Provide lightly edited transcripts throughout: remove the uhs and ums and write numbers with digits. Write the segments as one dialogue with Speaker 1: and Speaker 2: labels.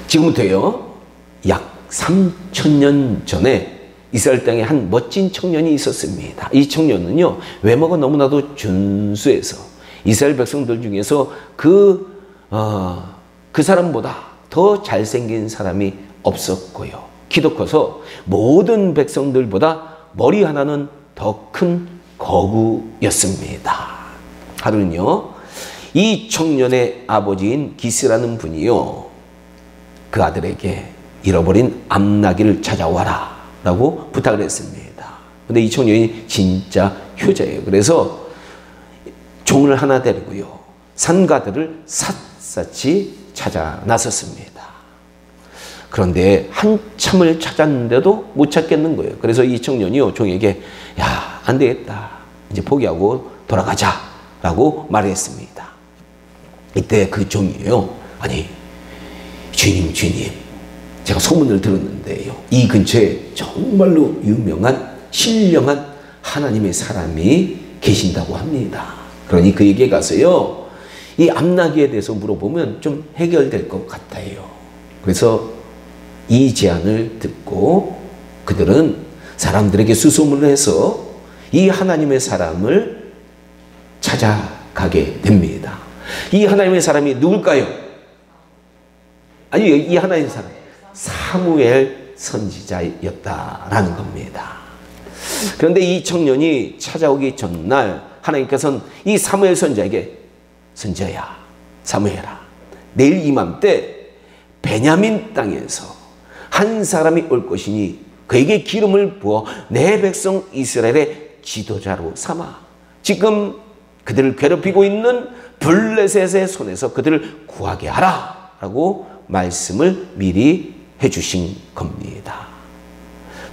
Speaker 1: 지금부터요, 약 3000년 전에 이스라엘 땅에 한 멋진 청년이 있었습니다. 이 청년은요, 외모가 너무나도 준수해서 이스라엘 백성들 중에서 그 사람보다 더 잘생긴 사람이 없었고요. 키도 커서 모든 백성들보다 머리 하나는 더 큰 거구였습니다. 하루는요, 이 청년의 아버지인 기스라는 분이요, 그 아들에게 잃어버린 암나귀를 찾아와라 라고 부탁을 했습니다. 근데 이 청년이 진짜 효자예요. 그래서 종을 하나 데리고요, 산가들을 샅샅이 찾아 나섰습니다. 그런데 한참을 찾았는데도 못 찾겠는 거예요. 그래서 이 청년이요, 종에게 야, 안 되겠다, 이제 포기하고 돌아가자 라고 말했습니다. 이때 그 종이요, 아니 주님, 제가 소문을 들었는데요, 이 근처에 정말로 유명한 신령한 하나님의 사람이 계신다고 합니다. 그러니 그에게 가서요, 이 암나귀에 대해서 물어보면 좀 해결될 것 같아요. 그래서 이 제안을 듣고 그들은 사람들에게 수소문을 해서 이 하나님의 사람을 찾아가게 됩니다. 이 하나님의 사람이 누굴까요? 아니, 이 하나님의 사람, 사무엘 선지자였다라는 겁니다. 그런데 이 청년이 찾아오기 전날 하나님께서는 이 사무엘 선지자에게, 선지자야, 사무엘아, 내일 이맘때 베냐민 땅에서 한 사람이 올 것이니 그에게 기름을 부어 내 백성 이스라엘의 지도자로 삼아 지금 그들을 괴롭히고 있는 블레셋의 손에서 그들을 구하게 하라 라고 말씀을 미리 해주신 겁니다.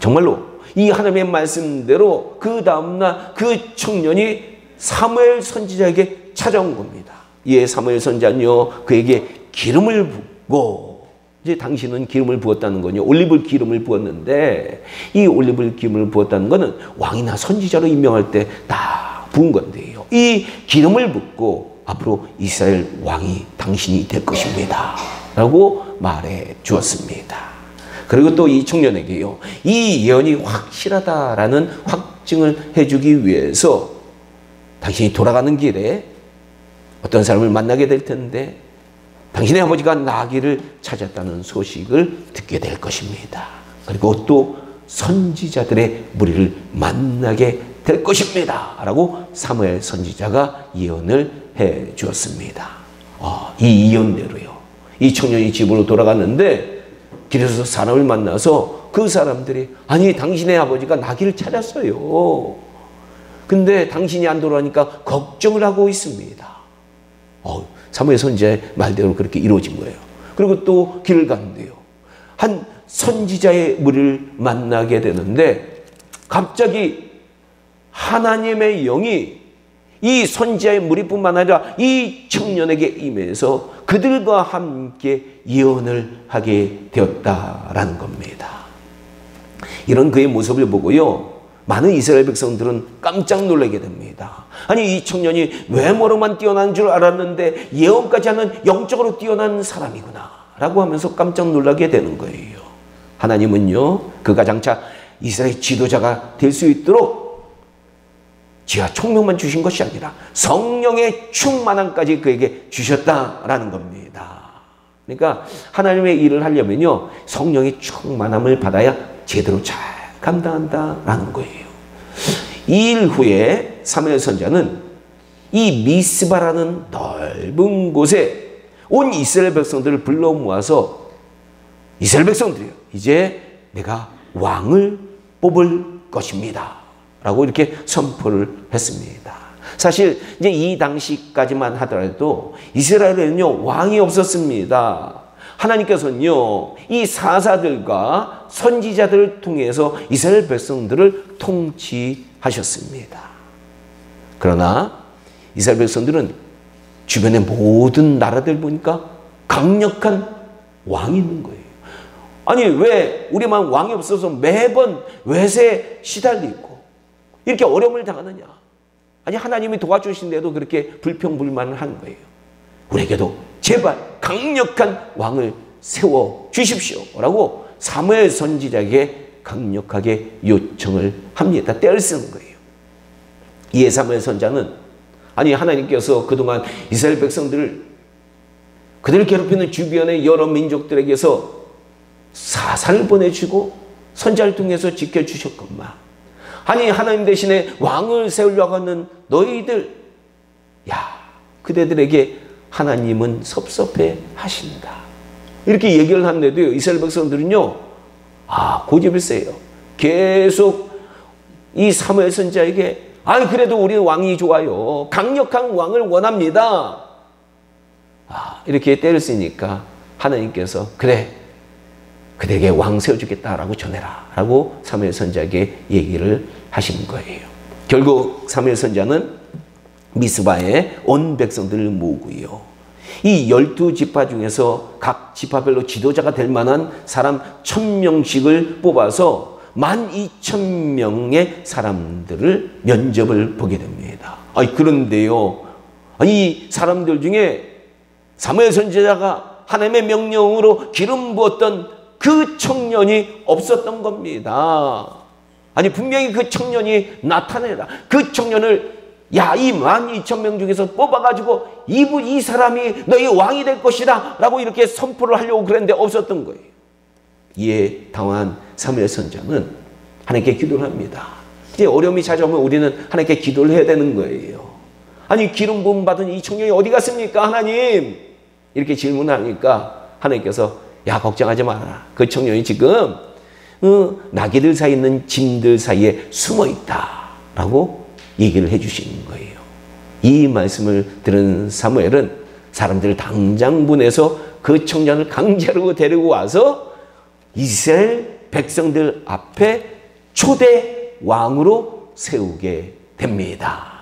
Speaker 1: 정말로 이 하나님의 말씀대로 그 다음날 그 청년이 사무엘 선지자에게 찾아온 겁니다. 이에 사무엘 선지자는요, 그에게 기름을 붓고, 이제 당신은 기름을 부었다는 건요, 올리브 기름을 부었는데, 이 올리브 기름을 부었다는 거는 왕이나 선지자로 임명할 때 다 부은 건데요, 이 기름을 붓고 앞으로 이스라엘 왕이 당신이 될 것입니다 라고 말해 주었습니다. 그리고 또 이 청년에게요, 이 예언이 확실하다라는 확증을 해주기 위해서 당신이 돌아가는 길에 어떤 사람을 만나게 될 텐데 당신의 아버지가 나귀를 찾았다는 소식을 듣게 될 것입니다. 그리고 또 선지자들의 무리를 만나게 될 것입니다 라고 사무엘 선지자가 예언을 해 주었습니다. 이 예언대로요, 이 청년이 집으로 돌아갔는데 길에서 사람을 만나서 그 사람들이, 아니 당신의 아버지가 나귀를 찾았어요. 근데 당신이 안 돌아오니까 걱정을 하고 있습니다. 사무엘 선지자의 말대로 그렇게 이루어진 거예요. 그리고 또 길을 가는데요, 한 선지자의 무리를 만나게 되는데 갑자기 하나님의 영이 이 선지자의 무리뿐만 아니라 이 청년에게 임해서 그들과 함께 예언을 하게 되었다라는 겁니다. 이런 그의 모습을 보고요, 많은 이스라엘 백성들은 깜짝 놀라게 됩니다. 아니, 이 청년이 외모로만 뛰어난 줄 알았는데 예언까지 하는 영적으로 뛰어난 사람이구나 라고 하면서 깜짝 놀라게 되는 거예요. 하나님은요, 그가 장차 이스라엘 지도자가 될 수 있도록 지하 총명만 주신 것이 아니라 성령의 충만함까지 그에게 주셨다라는 겁니다. 그러니까 하나님의 일을 하려면요, 성령의 충만함을 받아야 제대로 잘 감당한다라는 거예요. 이 일 후에 사무엘 선지자는 이 미스바라는 넓은 곳에 온 이스라엘 백성들을 불러 모아서, 이스라엘 백성들이요, 이제 내가 왕을 뽑을 것입니다 라고 이렇게 선포를 했습니다. 사실 이제 이 당시까지만 하더라도 이스라엘에는요, 왕이 없었습니다. 하나님께서는요, 이 사사들과 선지자들을 통해서 이스라엘 백성들을 통치하셨습니다. 그러나 이스라엘 백성들은 주변의 모든 나라들 보니까 강력한 왕이 있는 거예요. 아니, 왜 우리만 왕이 없어서 매번 외세에 시달리고 이렇게 어려움을 당하느냐? 아니, 하나님이 도와주신데도 그렇게 불평불만을 하는 거예요. 우리에게도 제발 강력한 왕을 세워 주십시오라고 사무엘 선지자에게 강력하게 요청을 합니다. 때를 쓰는 거예요. 이에 사무엘 선지자는 아니 하나님께서 그동안 이스라엘 백성들을 그들을 괴롭히는 주변의 여러 민족들에게서 사사를 보내주고 선지자를 통해서 지켜주셨건만 아니 하나님 대신에 왕을 세우려고 하는 너희들 그대들에게 하나님은 섭섭해 하신다. 이렇게 얘기를 하는데도요 이스라엘 백성들은요 고집일세요. 계속 이 사무엘 선지자에게 그래도 우리는 왕이 좋아요. 강력한 왕을 원합니다. 이렇게 때를 쓰니까 하나님께서 그래 그대에게 왕 세워주겠다라고 전해라 라고 사무엘 선지자에게 얘기를 하신 거예요. 결국 사무엘 선지자는 미스바에 온 백성들을 모으고요. 이 12지파 중에서 각 지파별로 지도자가 될 만한 사람 1000명씩을 뽑아서 12,000명의 사람들을 면접을 보게 됩니다. 그런데요. 이 사람들 중에 사무엘 선지자가 하나님의 명령으로 기름 부었던 그 청년이 없었던 겁니다. 분명히 그 청년이 나타내라. 그 청년을 이 12,000명 중에서 뽑아가지고 이 사람이 너희 왕이 될 것이다 라고 이렇게 선포를 하려고 그랬는데 없었던 거예요. 이에 당황한 사무엘 선지자는 하나님께 기도를 합니다. 이제 어려움이 찾아오면 우리는 하나님께 기도를 해야 되는 거예요. 기름 부음 받은 이 청년이 어디 갔습니까 하나님? 이렇게 질문하니까 하나님께서 걱정하지 마라. 그 청년이 지금 나귀들 사이에 있는 짐들 사이에 숨어 있다 라고 얘기를 해주시는 거예요. 이 말씀을 들은 사무엘은 사람들을 당장 보내서 그 청년을 강제로 데리고 와서 이스라엘 백성들 앞에 초대 왕으로 세우게 됩니다.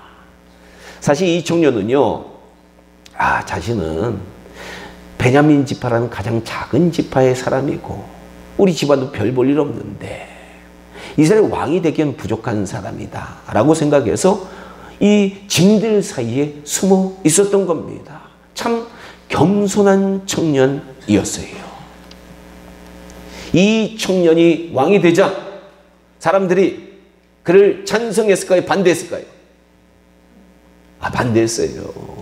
Speaker 1: 사실 이 청년은요, 자신은 베냐민 지파라는 가장 작은 지파의 사람이고 우리 집안도 별 볼 일 없는데 이스라엘 왕이 되기엔 부족한 사람이다 라고 생각해서 이 짐들 사이에 숨어 있었던 겁니다. 참 겸손한 청년이었어요. 이 청년이 왕이 되자 사람들이 그를 찬성했을까요? 반대했을까요? 반대했어요.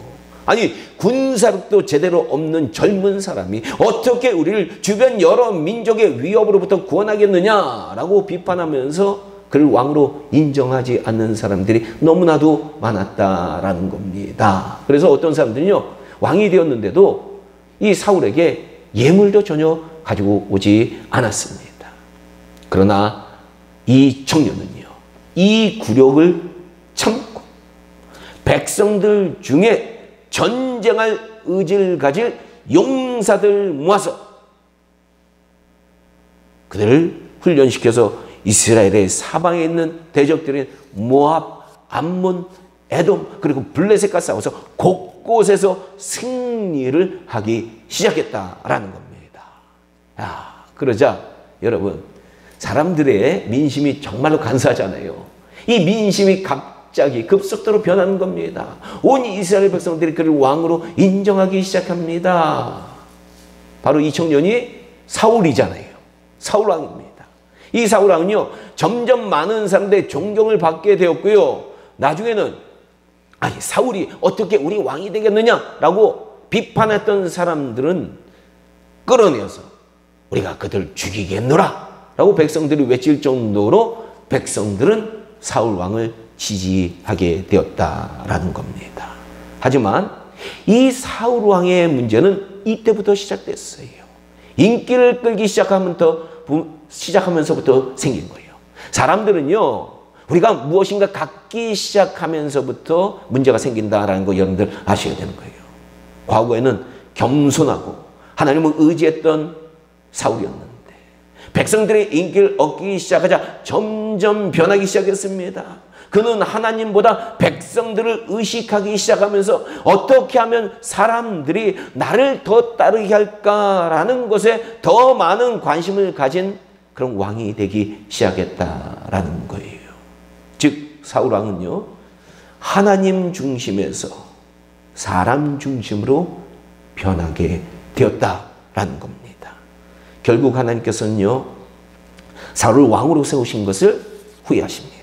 Speaker 1: 군사력도 제대로 없는 젊은 사람이 어떻게 우리를 주변 여러 민족의 위협으로부터 구원하겠느냐라고 비판하면서 그를 왕으로 인정하지 않는 사람들이 너무나도 많았다라는 겁니다. 그래서 어떤 사람들은요, 왕이 되었는데도 이 사울에게 예물도 전혀 가지고 오지 않았습니다. 그러나 이 청년은요, 이 굴욕을 참고 백성들 중에 전쟁할 의지를 가질 용사들 모아서 그들을 훈련시켜서 이스라엘의 사방에 있는 대적들인 모압, 암몬, 에돔 그리고 블레셋과 싸워서 곳곳에서 승리를 하기 시작했다라는 겁니다. 그러자 여러분 사람들의 민심이 정말로 간사하잖아요. 이 민심이 갑자기 급속도로 변하는 겁니다. 온 이스라엘 백성들이 그를 왕으로 인정하기 시작합니다. 바로 이 청년이 사울이잖아요. 사울왕입니다. 이 사울왕은요, 점점 많은 사람들의 존경을 받게 되었고요. 나중에는 사울이 어떻게 우리 왕이 되겠느냐라고 비판했던 사람들은 끌어내어서 우리가 그들 죽이겠노라 라고 백성들이 외칠 정도로 백성들은 사울왕을 지지하게 되었다라는 겁니다. 하지만 이 사울왕의 문제는 이때부터 시작됐어요. 인기를 끌기 시작하면서부터 생긴 거예요. 사람들은요, 우리가 무엇인가 갖기 시작하면서부터 문제가 생긴다라는 거 여러분들 아셔야 되는 거예요. 과거에는 겸손하고 하나님을 의지했던 사울이었는데 백성들의 인기를 얻기 시작하자 점점 변하기 시작했습니다. 그는 하나님보다 백성들을 의식하기 시작하면서 어떻게 하면 사람들이 나를 더 따르게 할까라는 것에 더 많은 관심을 가진 그런 왕이 되기 시작했다라는 거예요. 즉 사울왕은요, 하나님 중심에서 사람 중심으로 변하게 되었다라는 겁니다. 결국 하나님께서는요, 사울을 왕으로 세우신 것을 후회하십니다.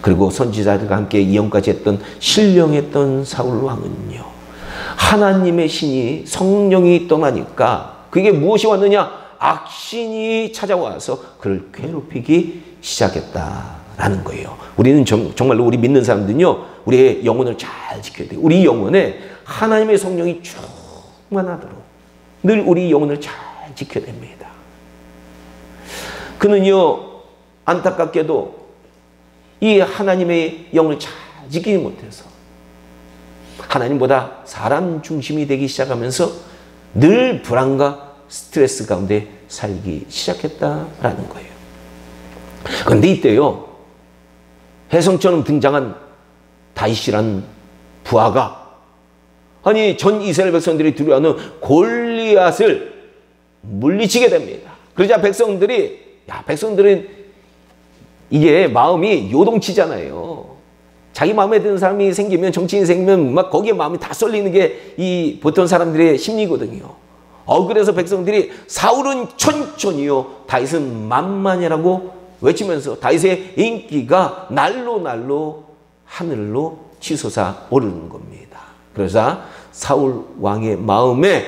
Speaker 1: 그리고 선지자들과 함께 예언까지 했던 신령했던 사울 왕은요, 하나님의 신이 성령이 떠나니까 그게 무엇이 왔느냐? 악신이 찾아와서 그를 괴롭히기 시작했다라는 거예요. 우리는 정말로 우리 믿는 사람들은요, 우리의 영혼을 잘 지켜야 돼요. 우리 영혼에 하나님의 성령이 충만하도록 늘 우리 영혼을 잘 지켜야 됩니다. 그는요, 안타깝게도 이 하나님의 영을 잘 지키지 못해서 하나님보다 사람 중심이 되기 시작하면서 늘 불안과 스트레스 가운데 살기 시작했다라는 거예요. 그런데 이때요, 혜성처럼 등장한 다윗이란 부하가, 아니 전 이스라엘 백성들이 두려워하는 골리앗을 물리치게 됩니다. 그러자 백성들은 이게 마음이 요동치잖아요. 자기 마음에 드는 사람이 생기면, 정치인이 생기면 막 거기에 마음이 다 쏠리는 게 이 보통 사람들의 심리거든요. 그래서 백성들이 사울은 천천히요, 다윗은 만만이라고 외치면서 다윗의 인기가 날로 하늘로 치솟아 오르는 겁니다. 그래서 사울 왕의 마음에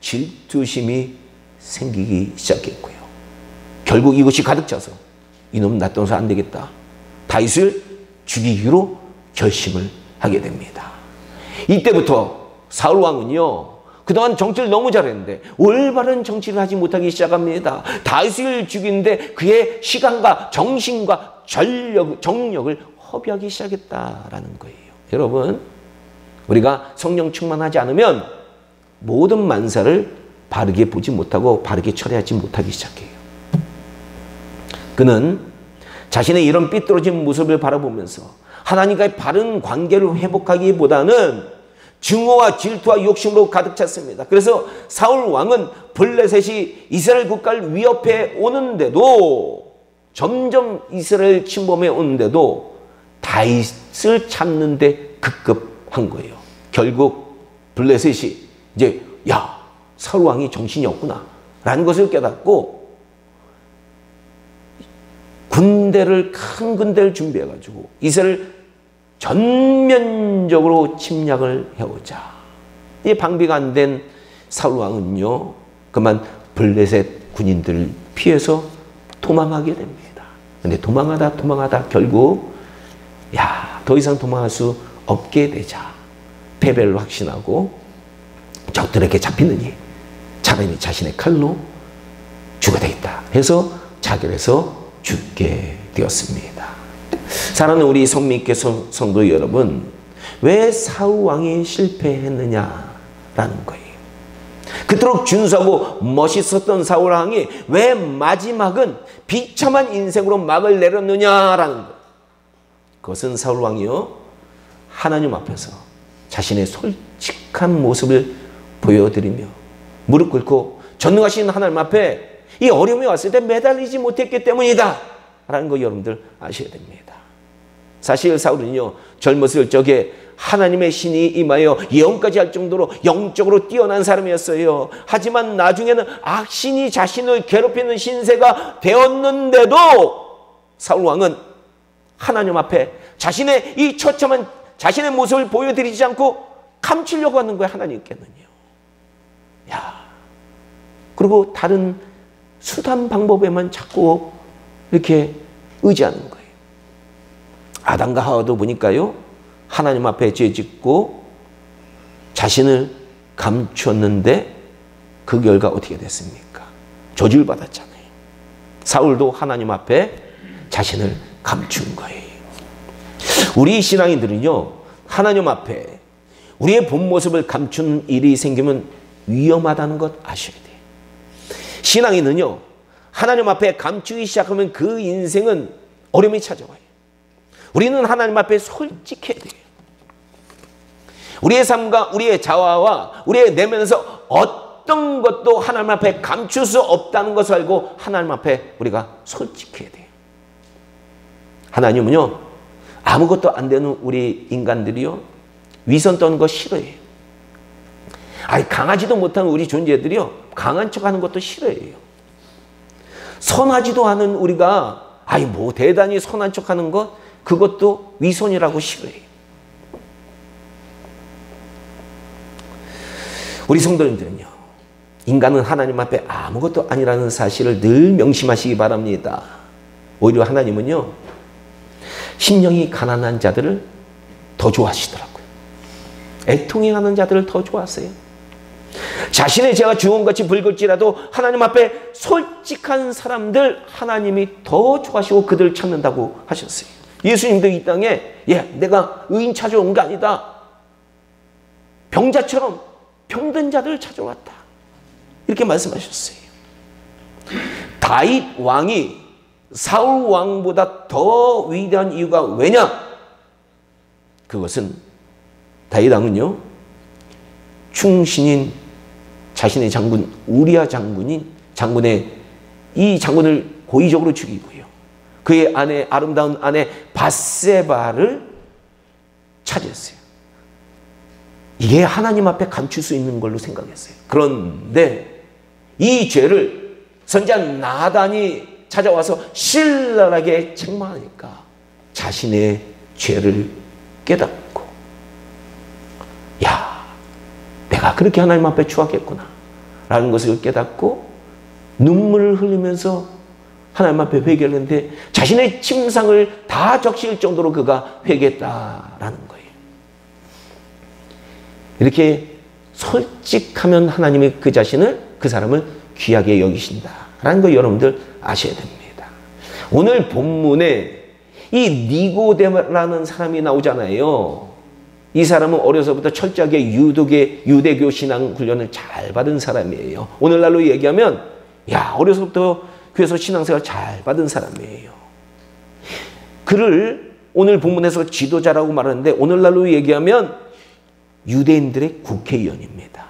Speaker 1: 질투심이 생기기 시작했고요. 결국 이것이 가득 차서 이놈 놔둬서 안 되겠다, 다윗을 죽이기로 결심을 하게 됩니다. 이때부터 사울 왕은요, 그동안 정치를 너무 잘했는데 올바른 정치를 하지 못하기 시작합니다. 다윗을 죽이는데 그의 시간과 정신과 정력을 허비하기 시작했다라는 거예요. 여러분, 우리가 성령 충만하지 않으면 모든 만사를 바르게 보지 못하고 바르게 처리하지 못하기 시작해요. 그는 자신의 이런 삐뚤어진 모습을 바라보면서 하나님과의 바른 관계를 회복하기보다는 증오와 질투와 욕심으로 가득 찼습니다. 그래서 사울 왕은 블레셋이 이스라엘 국가를 위협해 오는데도, 점점 이스라엘 침범해 오는데도 다윗을 찾는 데 급급한 거예요. 결국 블레셋이 이제 사울 왕이 정신이 없구나 라는 것을 깨닫고 큰 군대를 준비해가지고 이스라엘 전면적으로 침략을 해오자. 이 방비가 안 된 사울 왕은요, 그만 블레셋 군인들을 피해서 도망하게 됩니다. 근데 도망하다 결국 더 이상 도망할 수 없게 되자 패배를 확신하고 적들에게 잡히느니 차라리 자신의 칼로 죽어야 되겠다 해서 자결해서 죽게 되었습니다. 사랑하는 우리 성민께 성도 여러분, 왜 사울 왕이 실패했느냐라는 거예요. 그토록 준수하고 멋있었던 사울 왕이 왜 마지막은 비참한 인생으로 막을 내렸느냐라는 거예요. 그것은 사울 왕이요, 하나님 앞에서 자신의 솔직한 모습을 보여드리며 무릎 꿇고 전능하신 하나님 앞에 이 어려움이 왔을 때 매달리지 못했기 때문이다 라는 거 여러분들 아셔야 됩니다. 사실 사울은요, 젊었을 적에 하나님의 신이 임하여 예언까지 할 정도로 영적으로 뛰어난 사람이었어요. 하지만 나중에는 악신이 자신을 괴롭히는 신세가 되었는데도 사울 왕은 하나님 앞에 자신의 이 처참한 자신의 모습을 보여드리지 않고 감추려고 하는 거예요, 하나님께는요. 그리고 다른 수단 방법에만 자꾸 이렇게 의지하는 거예요. 아담과 하와도 보니까요, 하나님 앞에 죄 짓고 자신을 감추었는데 그 결과 어떻게 됐습니까? 저주를 받았잖아요. 사울도 하나님 앞에 자신을 감춘 거예요. 우리 신앙인들은요, 하나님 앞에 우리의 본 모습을 감춘 일이 생기면 위험하다는 것 아셔야 돼요. 신앙인은요, 하나님 앞에 감추기 시작하면 그 인생은 어려움이 찾아와요. 우리는 하나님 앞에 솔직해야 돼요. 우리의 삶과 우리의 자아와 우리의 내면에서 어떤 것도 하나님 앞에 감출 수 없다는 것을 알고 하나님 앞에 우리가 솔직해야 돼요. 하나님은요, 아무것도 안 되는 우리 인간들이요, 위선 떠는 거 싫어해요. 강하지도 못한 우리 존재들이요, 강한 척하는 것도 싫어해요. 선하지도 않은 우리가 뭐 대단히 선한 척하는 것, 그것도 위선이라고 싫어해요. 우리 성도님들은요, 인간은 하나님 앞에 아무것도 아니라는 사실을 늘 명심하시기 바랍니다. 오히려 하나님은요, 심령이 가난한 자들을 더 좋아하시더라고요. 애통해하는 자들을 더 좋아하세요. 자신의 죄가 주홍같이 붉을지라도 하나님 앞에 솔직한 사람들 하나님이 더 좋아하시고 그들을 찾는다고 하셨어요. 예수님도 이 땅에 내가 의인 찾아온 게 아니다. 병자처럼 병든 자들을 찾아왔다. 이렇게 말씀하셨어요. 다윗 왕이 사울 왕보다 더 위대한 이유가 왜냐? 그것은 다윗 왕은요, 충신인 자신의 장군 우리아 장군의 이 장군을 고의적으로 죽이고요, 그의 아내, 아름다운 아내 밧세바를 차지했어요. 이게 하나님 앞에 감출 수 있는 걸로 생각했어요. 그런데 이 죄를 선지자 나단이 찾아와서 신랄하게 책망하니까 자신의 죄를 깨닫고, 내가 그렇게 하나님 앞에 추악했구나 라는 것을 깨닫고 눈물을 흘리면서 하나님 앞에 회개를 했는데 자신의 침상을 다 적실 정도로 그가 회개했다라는 거예요. 이렇게 솔직하면 하나님이 그 사람을 귀하게 여기신다라는 거 여러분들 아셔야 됩니다. 오늘 본문에 이 니고데모라는 사람이 나오잖아요. 이 사람은 어려서부터 철저하게 유대교 신앙 훈련을 잘 받은 사람이에요. 오늘날로 얘기하면 어려서부터 교회에서 신앙생활 잘 받은 사람이에요. 그를 오늘 본문에서 지도자라고 말하는데 오늘날로 얘기하면 유대인들의 국회의원입니다.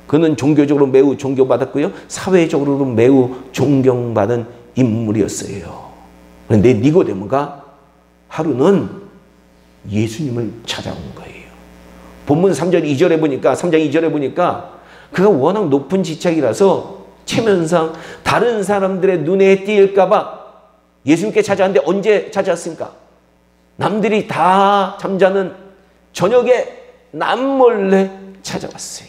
Speaker 1: 그는 종교적으로 매우 존경받았고요, 사회적으로도 매우 존경받은 인물이었어요. 그런데 니고데모가 하루는 예수님을 찾아온 거예요. 본문 3장 2절에 보니까 그가 워낙 높은 지책이라서 체면상 다른 사람들의 눈에 띄일까 봐 예수님께 찾아왔는데 언제 찾아왔습니까? 남들이 다 잠자는 저녁에 남몰래 찾아왔어요.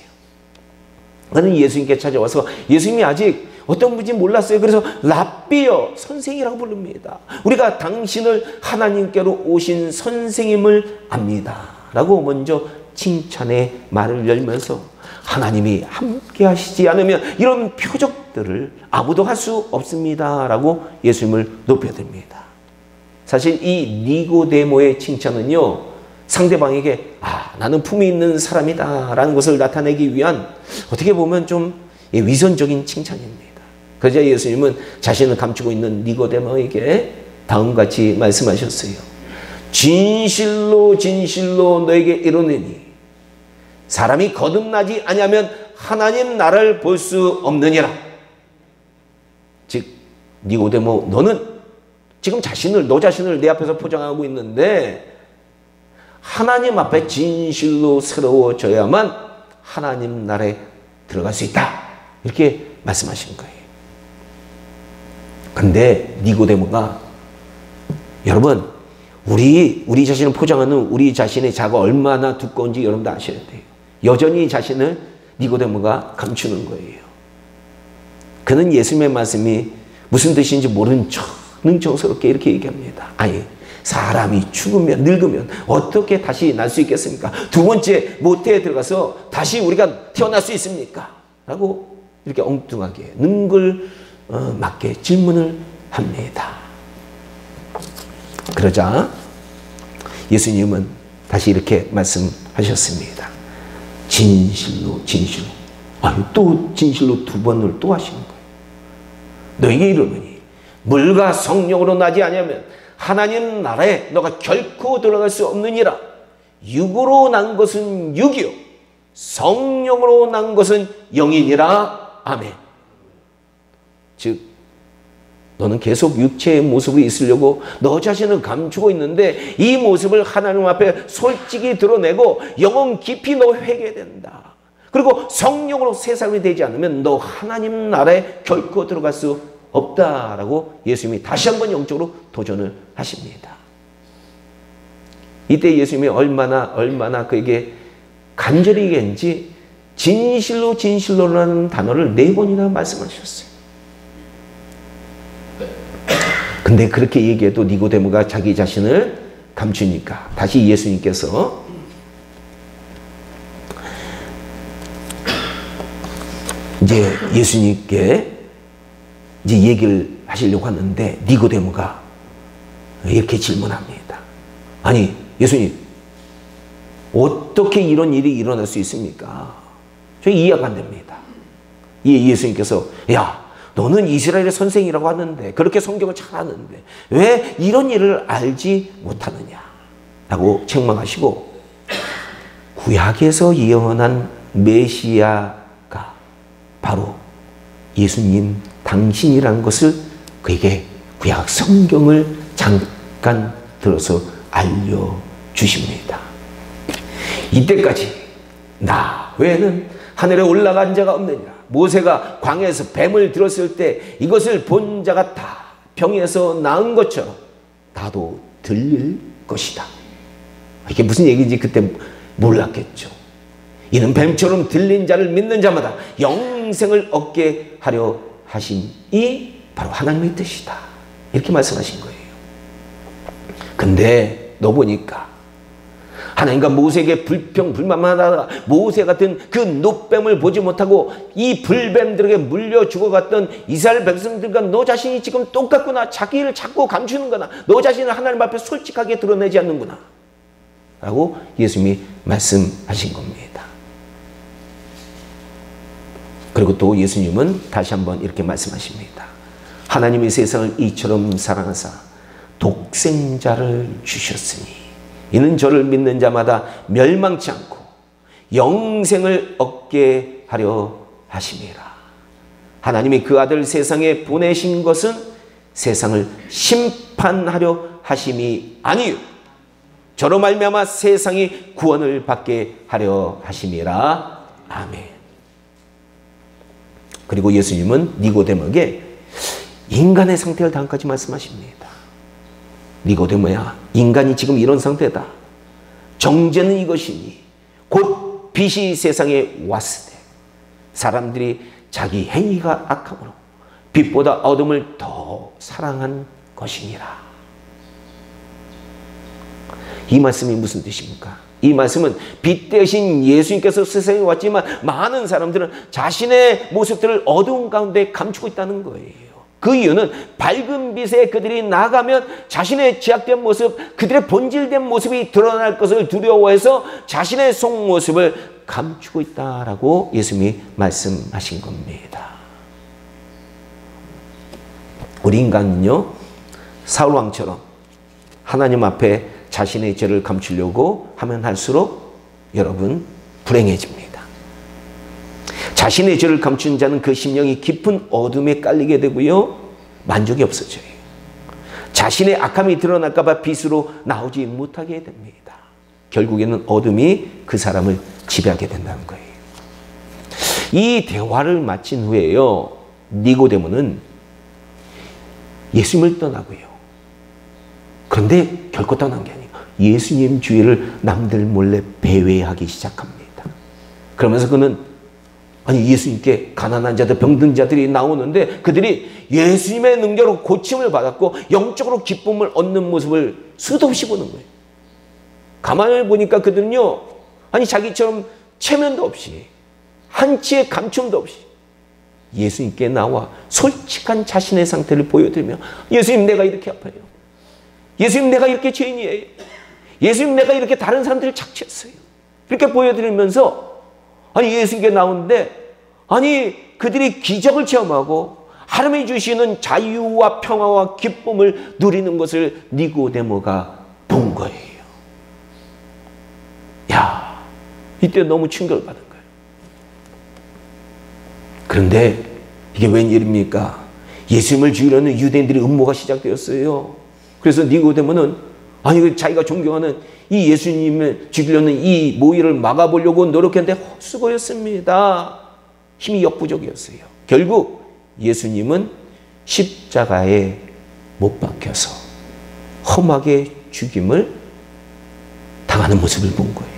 Speaker 1: 그는 예수님께 찾아와서 예수님이 아직 어떤 분인지 몰랐어요. 그래서 랍비여, 선생이라고 부릅니다. 우리가 당신을 하나님께로 오신 선생님을 압니다 라고 먼저 칭찬의 말을 열면서 하나님이 함께 하시지 않으면 이런 표적들을 아무도 할 수 없습니다 라고 예수님을 높여듭니다. 사실 이 니고데모의 칭찬은요, 상대방에게 나는 품이 있는 사람이다 라는 것을 나타내기 위한 어떻게 보면 좀 위선적인 칭찬입니다. 그러자 예수님은 자신을 감추고 있는 니고데모에게 다음같이 말씀하셨어요. 진실로 진실로 너에게 이르노니 사람이 거듭나지 아니하면 하나님 나라를 볼 수 없느니라. 즉 니고데모, 너는 지금 너 자신을 내 앞에서 포장하고 있는데 하나님 앞에 진실로 새로워져야만 하나님 나라에 들어갈 수 있다. 이렇게 말씀하신 거예요. 근데 니고데모가, 여러분, 우리 자신을 포장하는 우리 자신의 자가 얼마나 두꺼운지 여러분도 아셔야 돼요. 여전히 자신을 니고데모가 감추는 거예요. 그는 예수님의 말씀이 무슨 뜻인지 모른 척 능청스럽게 이렇게 얘기합니다. 사람이 죽으면, 늙으면 어떻게 다시 날 수 있겠습니까? 두 번째 모태에 들어가서 다시 우리가 태어날 수 있습니까? 라고 이렇게 엉뚱하게 능글맞게 질문을 합니다. 그러자 예수님은 다시 이렇게 말씀하셨습니다. 진실로 진실로. 또 진실로 두 번을 또 하시는 거예요. 너에게 이르노니 물과 성령으로 나지 아니하면 하나님 나라에 너가 결코 들어갈 수 없느니라. 육으로 난 것은 육이요 성령으로 난 것은 영이니라. 아멘. 즉 너는 계속 육체의 모습이 있으려고 너 자신을 감추고 있는데 이 모습을 하나님 앞에 솔직히 드러내고 영혼 깊이 너 회개된다. 그리고 성령으로 새 사람이 되지 않으면 너 하나님 나라에 결코 들어갈 수 없다라고 예수님이 다시 한번 영적으로 도전을 하십니다. 이때 예수님이 얼마나 그에게 간절히 얘기했는지 진실로 진실로라는 단어를 4번이나 말씀하셨어요. 근데 그렇게 얘기해도 니고데모가 자기 자신을 감추니까 다시 예수님께서 이제 예수님께 이제 얘기를 하시려고 하는데 니고데모가 이렇게 질문합니다. 아니 예수님, 어떻게 이런 일이 일어날 수 있습니까? 저 이해가 안 됩니다. 예수님께서 야, 너는 이스라엘의 선생이라고 하는데 그렇게 성경을 잘 아는데 왜 이런 일을 알지 못하느냐 라고 책망하시고, 구약에서 예언한 메시아가 바로 예수님 당신이라는 것을 그에게 구약 성경을 잠깐 들어서 알려주십니다. 이때까지 나 외에는 하늘에 올라간 자가 없느니라. 모세가 광야에서 뱀을 들었을 때 이것을 본 자가 다 병에서 나은 것처럼 나도 들릴 것이다. 이게 무슨 얘기인지 그때 몰랐겠죠. 이는 뱀처럼 들린 자를 믿는 자마다 영생을 얻게 하려 하심이 바로 하나님의 뜻이다. 이렇게 말씀하신 거예요. 근데 너 보니까 하나님과 모세에게 불평불만만 하다가 모세 같은 그 노뱀을 보지 못하고 이 불뱀들에게 물려 죽어갔던 이스라엘 백성들과 너 자신이 지금 똑같구나. 자기를 자꾸 감추는구나. 너 자신을 하나님 앞에 솔직하게 드러내지 않는구나 라고 예수님이 말씀하신 겁니다. 그리고 또 예수님은 다시 한번 이렇게 말씀하십니다. 하나님이 세상을 이처럼 사랑하사 독생자를 주셨으니 이는 저를 믿는 자마다 멸망치 않고 영생을 얻게 하려 하심이라. 하나님이 그 아들 세상에 보내신 것은 세상을 심판하려 하심이 아니요 저로 말미암아 세상이 구원을 받게 하려 하심이라. 아멘. 그리고 예수님은 니고데모에게 인간의 상태를 다음까지 말씀하십니다. 니고데모야, 인간이 지금 이런 상태다. 정죄는 이것이니 곧 빛이 세상에 왔을 때 사람들이 자기 행위가 악함으로 빛보다 어둠을 더 사랑한 것이니라. 이 말씀이 무슨 뜻입니까? 이 말씀은 빛 대신 예수님께서 세상에 왔지만 많은 사람들은 자신의 모습들을 어두운 가운데 감추고 있다는 거예요. 그 이유는 밝은 빛에 그들이 나가면 자신의 죄악된 모습, 그들의 본질된 모습이 드러날 것을 두려워해서 자신의 속모습을 감추고 있다라고 예수님이 말씀하신 겁니다. 우리 인간은요, 사울 왕처럼 하나님 앞에 자신의 죄를 감추려고 하면 할수록 여러분 불행해집니다. 자신의 죄를 감춘 자는 그 심령이 깊은 어둠에 깔리게 되고요. 만족이 없어져요. 자신의 악함이 드러날까 봐 빛으로 나오지 못하게 됩니다. 결국에는 어둠이 그 사람을 지배하게 된다는 거예요. 이 대화를 마친 후에요. 니고데모는 예수님을 떠나고요. 그런데 결코 떠난 게 아니에요. 예수님 주위를 남들 몰래 배회하기 시작합니다. 그러면서 그는 아니 예수님께 가난한 자들, 병든 자들이 나오는데 그들이 예수님의 능력으로 고침을 받았고 영적으로 기쁨을 얻는 모습을 수도 없이 보는 거예요. 가만히 보니까 그들은요, 아니 자기처럼 체면도 없이 한치의 감춤도 없이 예수님께 나와 솔직한 자신의 상태를 보여드리며 예수님 내가 이렇게 아파요. 예수님 내가 이렇게 죄인이에요. 예수님 내가 이렇게 다른 사람들을 착취했어요. 이렇게 보여드리면서 아니 예수님께 나오는데 아니 그들이 기적을 체험하고 하나님이 주시는 자유와 평화와 기쁨을 누리는 것을 니고데모가 본 거예요. 야, 이때 너무 충격을 받은 거예요. 그런데 이게 웬일입니까? 예수님을 죽이려는 유대인들의 음모가 시작되었어요. 그래서 니고데모는 아니 자기가 존경하는 이 예수님을 죽이려는 이 모의를 막아보려고 노력했는데 헛수고였습니다. 힘이 역부족이었어요. 결국 예수님은 십자가에 못 박혀서 험하게 죽임을 당하는 모습을 본 거예요.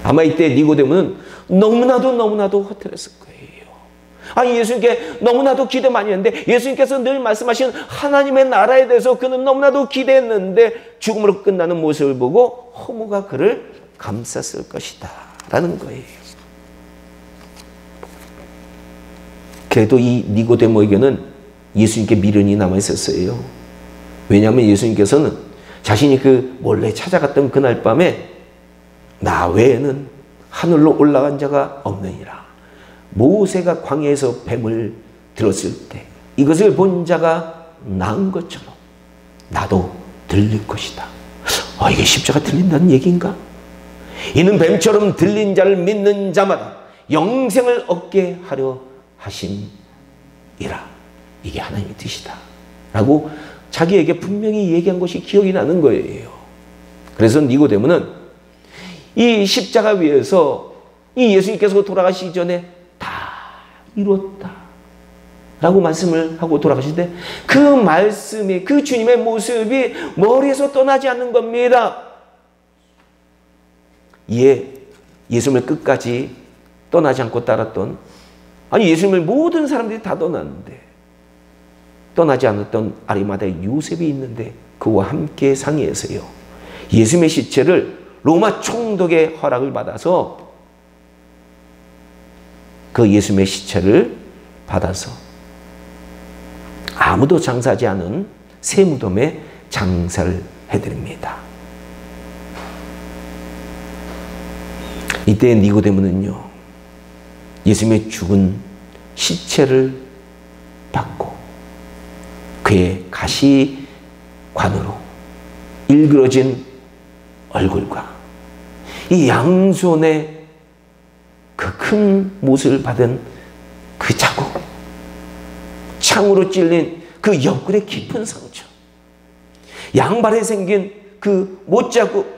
Speaker 1: 아마 이때 니고데모는 너무나도 허탈했을 거예요. 아니, 예수님께 너무나도 기대 많이 했는데, 예수님께서 늘 말씀하신 하나님의 나라에 대해서 그는 너무나도 기대했는데 죽음으로 끝나는 모습을 보고 허무가 그를 감쌌을 것이다 라는 거예요. 그래도 이 니고데모에게는 예수님께 미련이 남아있었어요. 왜냐하면 예수님께서는 자신이 그 몰래 찾아갔던 그날 밤에 나 외에는 하늘로 올라간 자가 없느니라. 모세가 광야에서 뱀을 들었을 때 이것을 본 자가 나은 것처럼 나도 들릴 것이다. 이게 십자가 들린다는 얘기인가? 이는 뱀처럼 들린 자를 믿는 자마다 영생을 얻게 하려 하심이라. 이게 하나님의 뜻이다 라고 자기에게 분명히 얘기한 것이 기억이 나는 거예요. 그래서 니고데모는 이 십자가 위에서 이 예수님께서 돌아가시기 전에 다 이뤘다 라고 말씀을 하고 돌아가시는데, 그 말씀이, 그 주님의 모습이 머리에서 떠나지 않는 겁니다. 예수님을 끝까지 떠나지 않고 따랐던, 아니 예수님을 모든 사람들이 다 떠났는데 떠나지 않았던 아리마다의 요셉이 있는데 그와 함께 상의해서요, 예수님의 시체를 로마 총독의 허락을 받아서 그 예수님의 시체를 받아서 아무도 장사하지 않은 새 무덤에 장사를 해드립니다. 이때 니고데모는요, 예수님의 죽은 시체를 받고 그의 가시관으로 일그러진 얼굴과 이 양손에 그 큰 못을 받은 그 자국, 창으로 찔린 그 옆구리 깊은 상처, 양발에 생긴 그 못자국,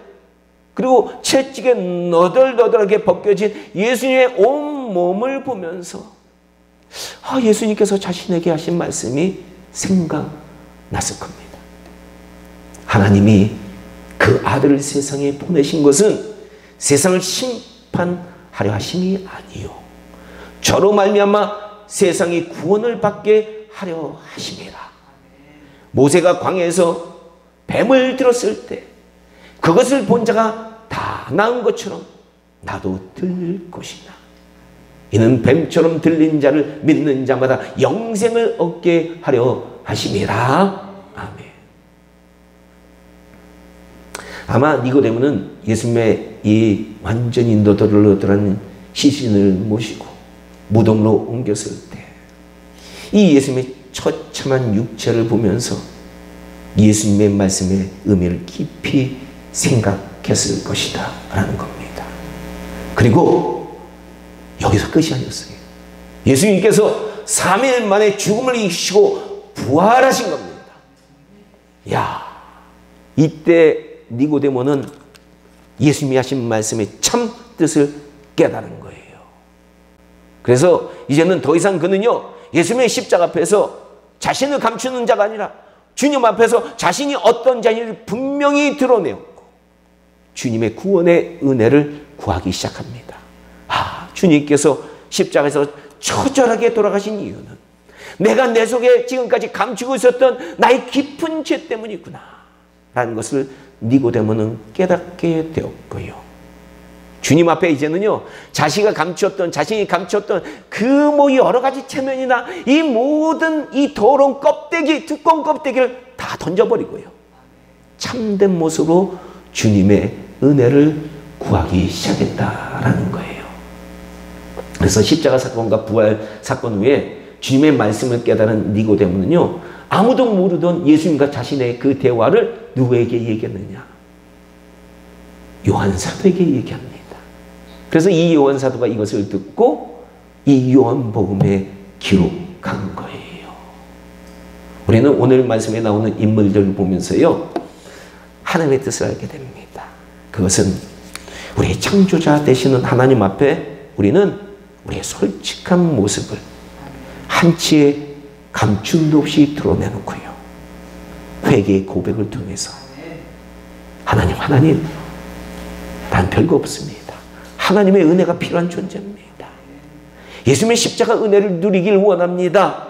Speaker 1: 그리고 채찍에 너덜너덜하게 벗겨진 예수님의 온 몸을 보면서 예수님께서 자신에게 하신 말씀이 생각났을 겁니다. 하나님이 그 아들을 세상에 보내신 것은 세상을 심판하려 하심이 아니요, 저로 말미암아 세상이 구원을 받게 하려 하심이라. 모세가 광야에서 뱀을 들었을 때 그것을 본 자가 다 나은 것처럼 나도 들릴 것이다. 이는 뱀처럼 들린 자를 믿는 자마다 영생을 얻게 하려 하심이라. 아멘. 아마 니고데모는 예수님의 이 완전히 너덜너덜한 시신을 모시고 무덤으로 옮겼을 때 이 예수님의 처참한 육체를 보면서 예수님의 말씀의 의미를 깊이 생각했을 것이다 라는 겁니다. 그리고 여기서 끝이 아니었어요. 예수님께서 3일 만에 죽음을 이기시고 부활하신 겁니다. 이때 니고데모는 예수님이 하신 말씀의 참 뜻을 깨달은 거예요. 그래서 이제는 더 이상 그는요, 예수님의 십자가 앞에서 자신을 감추는 자가 아니라 주님 앞에서 자신이 어떤 자인지를 분명히 드러내었고 주님의 구원의 은혜를 구하기 시작합니다. 주님께서 십자가에서 처절하게 돌아가신 이유는 내가 내 속에 지금까지 감추고 있었던 나의 깊은 죄 때문이구나 라는 것을 니고데모는 깨닫게 되었고요. 주님 앞에 이제는요, 자신이 감추었던 그 뭐 여러 가지 체면이나 이 모든 이 더러운 껍데기, 두꺼운 껍데기를 다 던져버리고요, 참된 모습으로 주님의 은혜를 구하기 시작했다라는 거예요. 그래서 십자가 사건과 부활 사건 후에 주님의 말씀을 깨달은 니고데모는요, 아무도 모르던 예수님과 자신의 그 대화를 누구에게 얘기했느냐? 요한 사도에게 얘기합니다. 그래서 이 요한 사도가 이것을 듣고 이 요한복음에 기록한 거예요. 우리는 오늘 말씀에 나오는 인물들을 보면서요, 하나님의 뜻을 알게 됩니다. 그 그것은 우리의 창조자 되시는 하나님 앞에 우리는 우리의 솔직한 모습을 한치의 감춤도 없이 드러내놓고요. 회개의 고백을 통해서 하나님, 난 별거 없습니다. 하나님의 은혜가 필요한 존재입니다. 예수님의 십자가 은혜를 누리길 원합니다.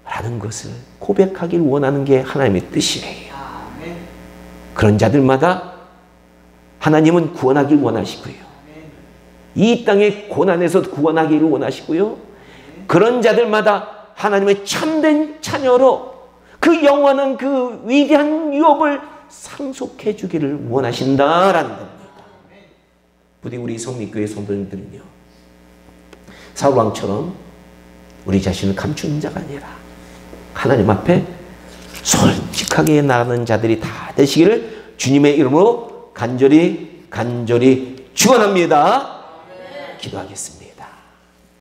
Speaker 1: 라는 것을 고백하길 원하는 게 하나님의 뜻이에요. 그런 자들마다 하나님은 구원하길 원하시고요. 이 땅의 고난에서 구원하기를 원하시고요. 그런 자들마다 하나님의 참된 자녀로 그 영원한 그 위대한 유업을 상속해 주기를 원하신다라는 겁니다. 부디 우리 성립교회 성도님들은요, 사울왕처럼 우리 자신을 감추는 자가 아니라 하나님 앞에 솔직하게 나가는 자들이 다 되시기를 주님의 이름으로 간절히 축원합니다. 기도하겠습니다.